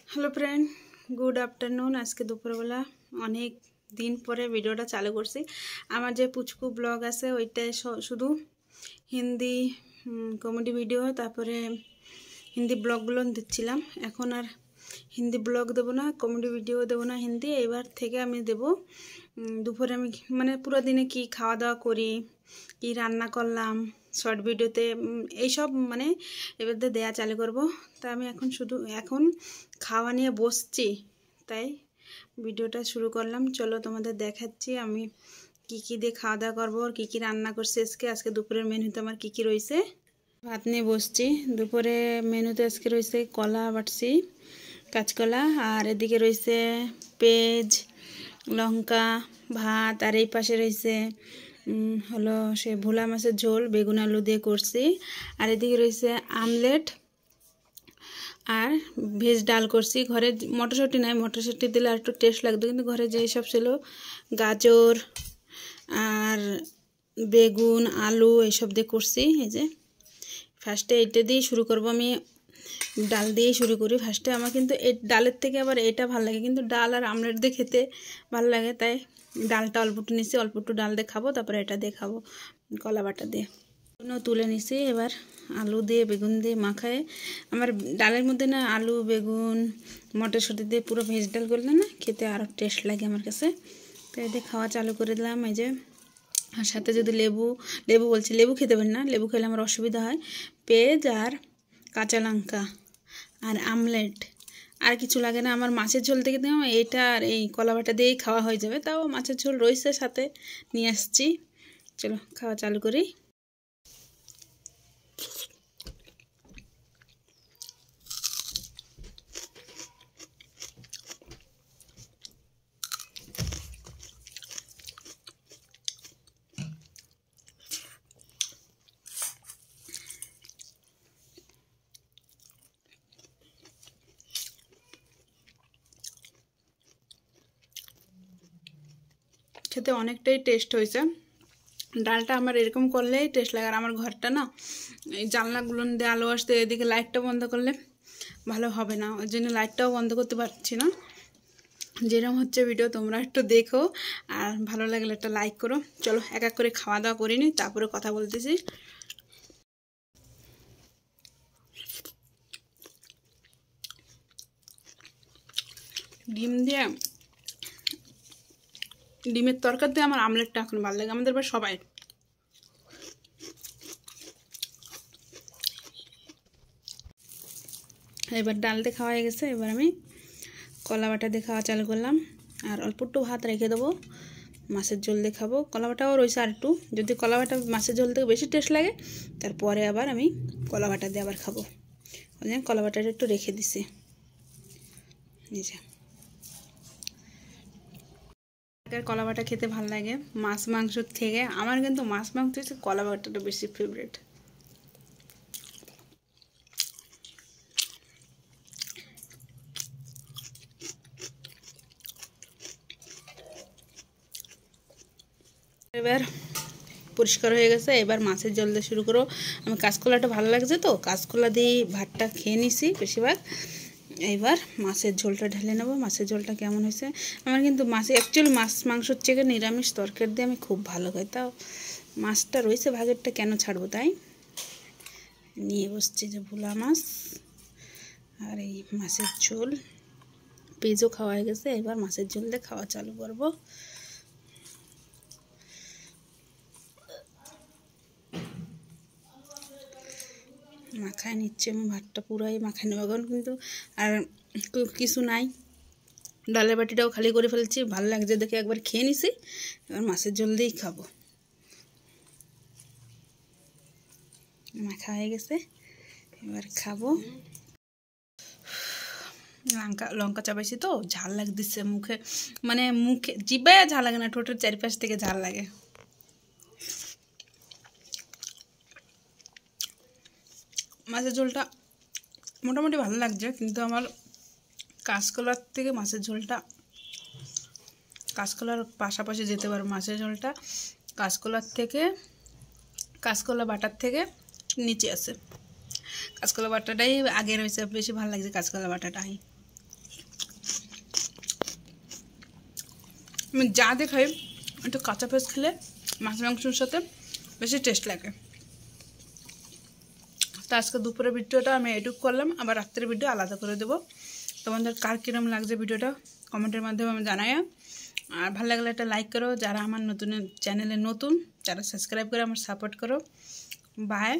Hello friend, good afternoon. আজকে দুপুরবেলা অনেক দিন পরে ভিডিওটা চালু করছি। আমার যে পুচকু ব্লগ আছে ওইটাই শুধু হিন্দি কমেডি ভিডিও, তারপরে হিন্দি ব্লগগুলো দিচ্ছিলাম। এখন আর হিন্দি ব্লগ দেবো না, কমেডি ভিডিও দেবো না হিন্দি। এবার থেকে আমি দেব দুপুরে আমি মানে পুরো দিনে কি খাওয়া দাওয়া করি, কি রান্না করলাম, শর্ট ভিডিওতে এইসব মানে এবার দেয়া চালু করব। তা আমি এখন খাওয়া নিয়ে বসছি, তাই ভিডিওটা শুরু করলাম। চলো তোমাদের দেখাচ্ছি আমি কি দিয়ে খাওয়া দাওয়া করবো আর কি রান্না করছি আজকে দুপুরের মেনুতে আমার কি রয়েছে। ভাত নিয়ে বসছি। দুপুরে মেনুতে আজকে রয়েছে কলা বাটছি, কাঁচকলা, আর এদিকে রয়েছে পেঁয়াজ লঙ্কা ভাত, আর এই পাশে রয়েছে হলো সে ভোলা মাছের ঝোল বেগুন আলু দিয়ে করছি, আর এদিকে রয়েছে আমলেট আর ভেজ ডাল করছি। ঘরে মটরশুঁটি নাই, মটরশুঁটি দিলে আর একটু টেস্ট লাগতো, কিন্তু ঘরে যেসব ছিল গাজর আর বেগুন আলু এইসব দিয়ে করছি। এই যে ফার্স্টে এটা দিয়ে শুরু করব, আমি ডাল দিয়েই শুরু করি ফার্স্টে। আমার কিন্তু এই ডালের থেকে আবার এটা ভালো লাগে, কিন্তু ডাল আর আমলেট দিয়ে খেতে ভালো লাগে, তাই ডালটা অল্প একটু নিছি, অল্প একটু ডাল দিয়ে খাবো, তারপরে এটা দিয়ে খাবো কলা বাটা দিয়ে। তুলে নিছি। এবার আলু দিয়ে বেগুন দিয়ে মাখায়, আমার ডালের মধ্যে না আলু বেগুন মটরশুঁটি দিয়ে পুরো ভেজ ডাল করলে না খেতে আরও টেস্ট লাগে আমার কাছে, তাই দিয়ে খাওয়া চালু করে দিলাম। এই যে আর সাথে যদি লেবু বলছি, লেবু খেতে পারি না, লেবু খেলে আমার অসুবিধা হয়। পেঁয়াজ আর কাঁচা লঙ্কা আর আমলেট, আর কিছু লাগে না। আমার মাছের ঝোল থেকে দিলাম এইটা, আর এই কলা বাটা দিয়েই খাওয়া হয়ে যাবে। তাও মাছের ঝোল রয়েছে সাথে নিয়ে আসছি। চলো খাওয়া চালু করি। খেতে অনেকটাই টেস্ট হয়েছে। ডালটা আমার এরকম করলেই টেস্ট লাগে। আর আমার ঘরটা না এই জানলাগুলো দিয়ে আলো আসতে, এদিকে লাইটটা বন্ধ করলে ভালো হবে না, ওই জন্য লাইটটাও বন্ধ করতে পারছি না। যেরকম হচ্ছে ভিডিও তোমরা একটু দেখো, আর ভালো লাগলে একটা লাইক করো। চলো এক এক করে খাওয়া দাওয়া করিনি, তারপরে কথা বলতেছি। ডিমের তরকারি দিয়ে আমার আমলেটটা এখন ভালো লাগে, আমাদের বাড়ির সবাই। এবার ডাল দিয়ে খাওয়া হয়ে গেছে, এবার আমি কলা বাটা দিয়ে খাওয়া চালু করলাম। আর অল্প একটু ভাত রেখে দেবো, মাছের ঝোল দিয়ে খাবো। কলা বাটাও রয়েছে আর একটু, যদি কলা বাটা মাছের ঝোল থেকে বেশি টেস্ট লাগে তারপরে আবার আমি কলা বাটা দিয়ে আবার খাবো। ওই জন্য কলা বাটাটা একটু রেখে দিছি। নিজে কলা বাটা খেতে ভালো লাগে মাছ মাংসর থেকে, আমার কিন্তু মাছ মাংস হচ্ছে কলা বাটাটা বেশি ফেভারিট। এবার পরিষ্কার হয়ে গেছে, এবার মাছের ঝোল দিয়ে শুরু করো। আমি কাঁচকলাটা ভালো লাগছে তো কাঁচকলা দিয়ে ভাতটা খেয়ে নিছি বেশিরভাগ। এইবার মাছের ঝোলটা ঢেলে নেবো। মাছের ঝোলটা কেমন হয়েছে, আমার কিন্তু অ্যাকচুয়ালি মাছ মাংসর থেকে নিরামিষ তরকারি দিয়ে আমি খুব ভালো খাই, তাও মাছটা রয়েছে ভাগেরটা কেন ছাড়বো, তাই নিয়ে বসছি যে ভোলা মাছ আর এই মাছের ঝোল। পেঁয়াজও খাওয়া হয়ে গেছে, এবার মাছের ঝোল দিয়ে খাওয়া চালু করবো। মাখায় নিচ্ছে আমি ভাতটা, পুরাই মাখায় নেব এখন, কিন্তু আর কিছু নাই। ডালের বাটিটাও খালি করে ফেলছি, ভালো লাগছে দেখে একবার খেয়ে নিছি। এবার মাছের ঝোল দিয়েই খাবো। মাখা হয়ে গেছে, এবার খাবো। লঙ্কা চাপাইছি তো ঝাল লাগতেছে মুখে, মানে মুখে জিব্বায় ঝাল লাগে না, ঠোঁটের চারিপাশ থেকে ঝাল লাগে। মাছের ঝোলটা মোটামুটি ভালো লাগছে, কিন্তু আমার কাঁচকলার থেকে মাছের ঝোলটা, কাঁচকলার পাশাপাশি যেতে পারো মাছের ঝোলটা কাঁচকলা বাটার থেকে নিচে আছে। কাঁচকলা বাটাটাই আগে রয়েছে, বেশি ভালো লাগছে কাঁচকলা বাটাটাই। আমি যা দিয়ে খাই একটু কাঁচা পেঁয়াজ খেলে মাছ মাংসের সাথে বেশি টেস্ট লাগে। তো আজকে দুপুরের ভিডিওটা আমি এডিট করলাম, আবার রাত্রের ভিডিও আলাদা করে দেবো। তোমাদের কার কিরম লাগছে ভিডিওটা কমেন্টের মাধ্যমে আমি জানাই। আর ভালো লাগলে একটা লাইক করো, যারা আমার নতুন চ্যানেলে নতুন তারা সাবস্ক্রাইব করে আমার সাপোর্ট করো। বাই।